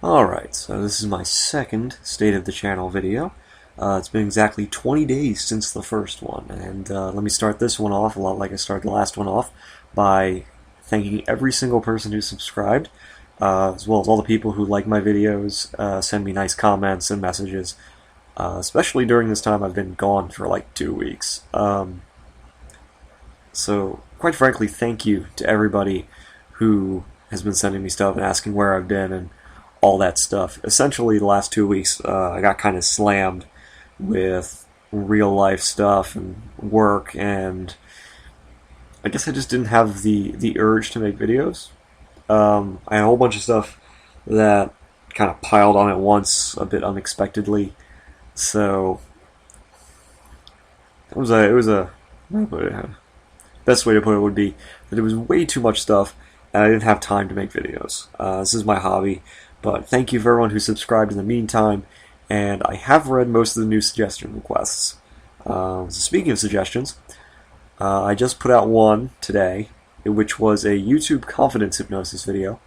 Alright, so this is my second State of the Channel video. It's been exactly 20 days since the first one, and let me start this one off, a lot like I started the last one off, by thanking every single person who subscribed, as well as all the people who like my videos, send me nice comments and messages, especially during this time I've been gone for like 2 weeks. So, quite frankly, thank you to everybody who has been sending me stuff and asking where I've been and all that stuff. Essentially, the last 2 weeks, I got kind of slammed with real life stuff and work, and I guess I just didn't have the urge to make videos. I had a whole bunch of stuff that kind of piled on at once, a bit unexpectedly. So it was a best way to put it would be that it was way too much stuff, and I didn't have time to make videos. This is my hobby. But thank you for everyone who subscribed in the meantime, and I have read most of the new suggestion requests. So speaking of suggestions, I just put out one today, which was a YouTube confidence hypnosis video,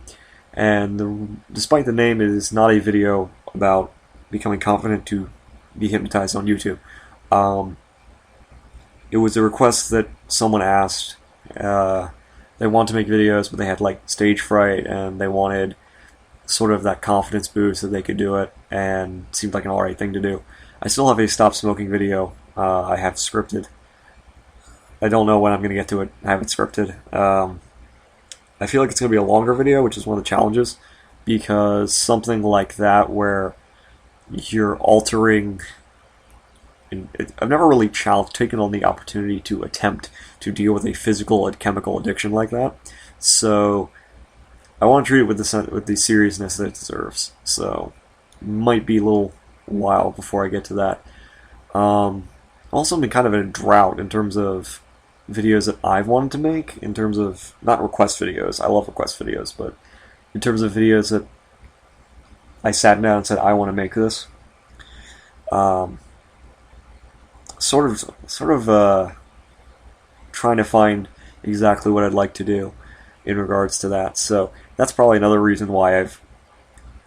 and despite the name, it is not a video about becoming confident to be hypnotized on YouTube. It was a request that someone asked. They wanted to make videos, but they had like stage fright, and they wanted sort of that confidence boost that they could do it, and it seemed like an alright thing to do. I still have a stop smoking video I have scripted. I don't know when I'm going to get to it. I have it scripted. I feel like it's going to be a longer video, which is one of the challenges, because something like that where you're altering... I've never really taken on the opportunity to attempt to deal with a physical and chemical addiction like that, so I want to treat it with the seriousness that it deserves. So it might be a little while before I get to that. I've also been kind of in a drought in terms of videos that I've wanted to make, in terms of, not request videos, I love request videos, but in terms of videos that I sat down and said, I want to make this. Sort of trying to find exactly what I'd like to do in regards to that. So that's probably another reason why I've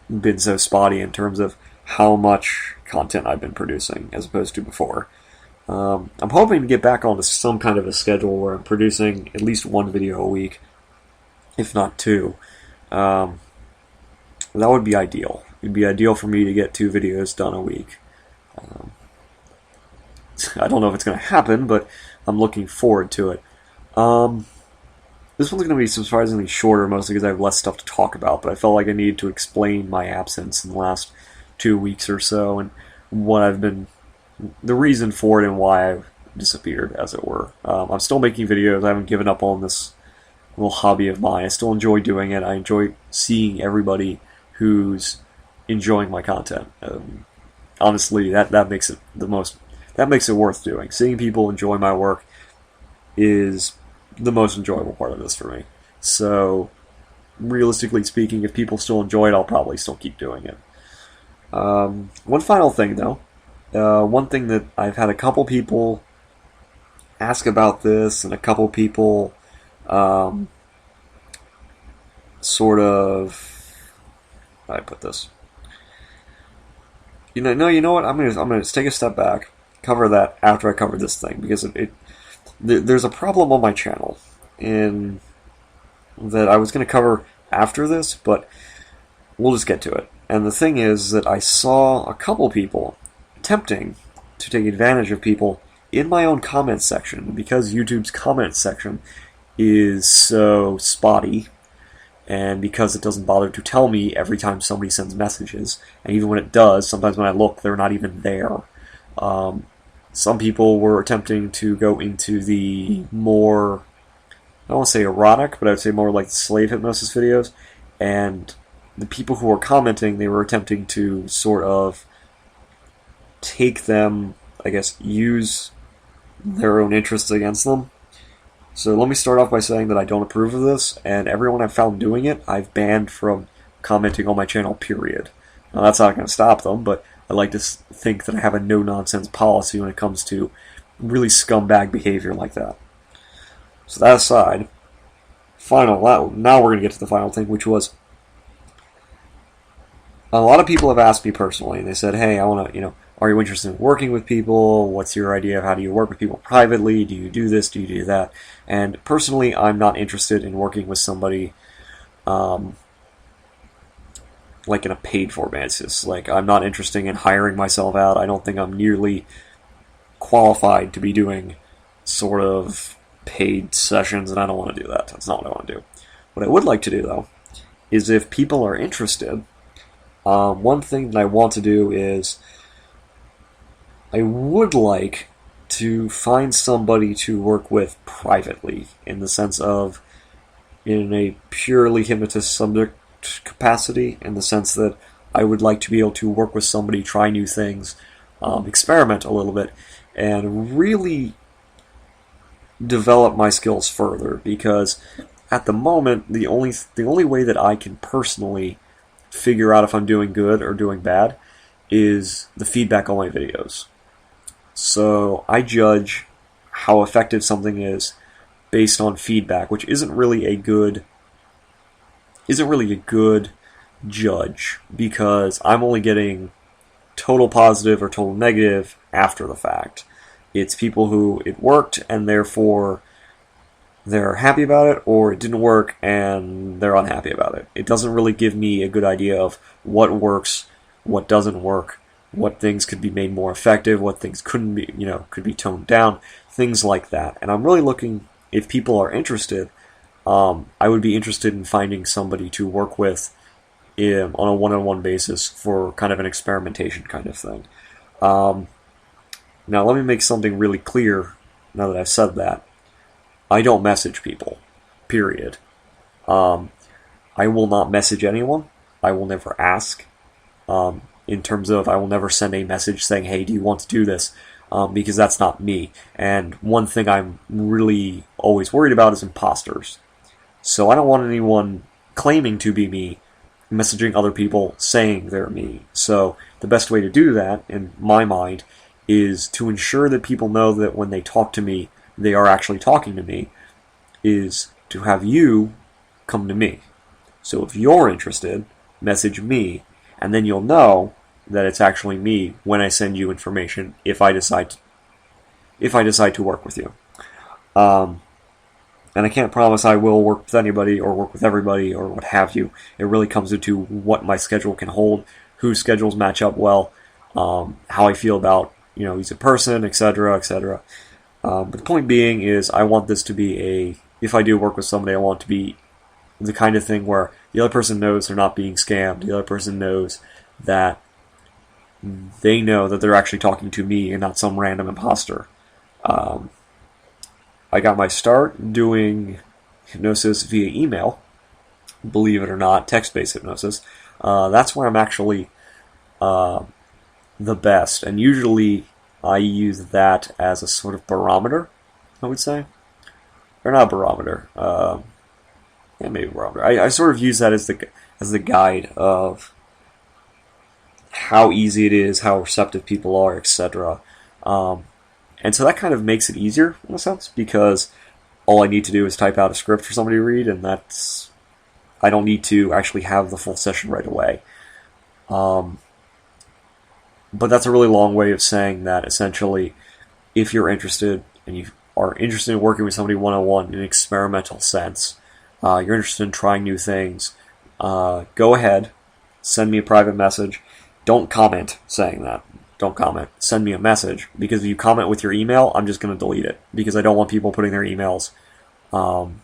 been so spotty in terms of how much content I've been producing as opposed to before. I'm hoping to get back onto some kind of a schedule where I'm producing at least one video a week, if not two. That would be ideal. It'd be ideal for me to get 2 videos done a week. I don't know if it's going to happen, but I'm looking forward to it. This one's going to be surprisingly shorter, mostly because I have less stuff to talk about, but I felt like I needed to explain my absence in the last 2 weeks or so, and the reason for it and why I've disappeared, as it were. I'm still making videos. I haven't given up on this little hobby of mine. I still enjoy doing it. I enjoy seeing everybody who's enjoying my content. Honestly, that makes it that makes it worth doing. Seeing people enjoy my work is the most enjoyable part of this for me. So, realistically speaking, if people still enjoy it, I'll probably still keep doing it. One final thing, though. One thing that I've had a couple people ask about this, and a couple people sort of... How do I put this? You know what? I'm gonna take a step back, cover that after I cover this thing, because there's a problem on my channel in that I was going to cover after this, but we'll just get to it. And the thing is that I saw a couple people attempting to take advantage of people in my own comment section, because YouTube's comment section is so spotty, and because it doesn't bother to tell me every time somebody sends messages, and even when it does, sometimes when I look, they're not even there. Some people were attempting to go into the more, I don't want to say erotic, but I would say more like slave hypnosis videos, and the people who were commenting, they were attempting to sort of take them, I guess, use their own interests against them. So let me start off by saying that I don't approve of this, and everyone I've found doing it, I've banned from commenting on my channel, period. Now, that's not going to stop them, but I like to think that I have a no-nonsense policy when it comes to really scumbag behavior like that. So that aside, now we're going to get to the final thing, which was a lot of people have asked me personally. They said, "Hey, I want to, are you interested in working with people? What's your idea of how do you work with people privately? Do you do this? Do you do that?" And personally, I'm not interested in working with somebody like in a paid-for basis. Like, I'm not interested in hiring myself out. I don't think I'm nearly qualified to be doing sort of paid sessions, and I don't want to do that. That's not what I want to do. What I would like to do, though, is if people are interested, one thing that I want to do is I would like to find somebody to work with privately, in the sense of in a purely hypnotist subject capacity, in the sense that I would like to be able to work with somebody, try new things, experiment a little bit, and really develop my skills further. Because at the moment, the only way that I can personally figure out if I'm doing good or doing bad is the feedback on my videos. So I judge how effective something is based on feedback, which isn't really a good judge, because I'm only getting total positive or total negative after the fact. It's people who it worked and therefore they're happy about it, or it didn't work and they're unhappy about it. It doesn't really give me a good idea of what works, what doesn't work, what things could be made more effective, what things couldn't be, could be toned down, things like that. And I'm really looking, if people are interested, I would be interested in finding somebody to work with on a one-on-one basis for kind of an experimentation kind of thing. Now, let me make something really clear now that I've said that. I don't message people, period. I will not message anyone. I will never ask. In terms of, I will never send a message saying, "Hey, do you want to do this?" Because that's not me. And one thing I'm really always worried about is imposters. So I don't want anyone claiming to be me messaging other people saying they're me. So the best way to do that, in my mind, is to ensure that people know that when they talk to me, they are actually talking to me, is to have you come to me. So if you're interested, message me, and then you'll know that it's actually me when I send you information, if I decide to work with you. And I can't promise I will work with anybody or work with everybody or what have you. It really comes into what my schedule can hold, whose schedules match up well, how I feel about, he's a person, etc., etc. But the point being is, I want this to be if I do work with somebody, I want it to be the kind of thing where the other person knows they're not being scammed. The other person knows that they know that they're actually talking to me and not some random imposter. I got my start doing hypnosis via email, believe it or not, text-based hypnosis. That's where I'm actually the best, and usually I use that as a sort of barometer, I would say. Or not barometer, maybe barometer. I sort of use that as the guide of how easy it is, how receptive people are, etc. And so that kind of makes it easier, in a sense, because all I need to do is type out a script for somebody to read, and I don't need to actually have the full session right away. But that's a really long way of saying that, essentially, if you're interested, and you are interested in working with somebody one-on-one in an experimental sense, you're interested in trying new things, go ahead, send me a private message. Don't comment saying that. Don't comment. Send me a message, because if you comment with your email, I'm just going to delete it, because I don't want people putting their emails on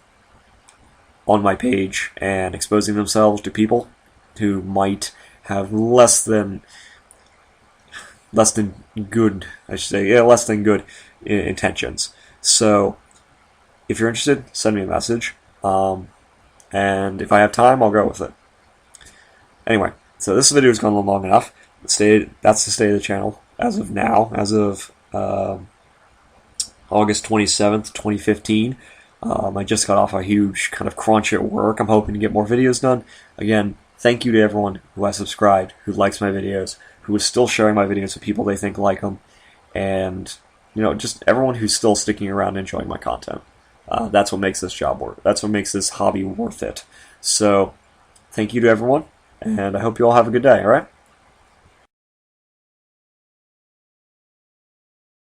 my page and exposing themselves to people who might have less than good intentions. So if you're interested, send me a message, and if I have time, I'll go with it. Anyway, so this video has gone on long enough. That's the state of the channel as of now, as of August 27th, 2015. I just got off a huge kind of crunch at work. I'm hoping to get more videos done. Again, thank you to everyone who has subscribed, who likes my videos, who is still sharing my videos with people they think like them, and just everyone who's still sticking around and enjoying my content. That's what makes this job work. That's what makes this hobby worth it. So, thank you to everyone. and I hope you all have a good day, alright?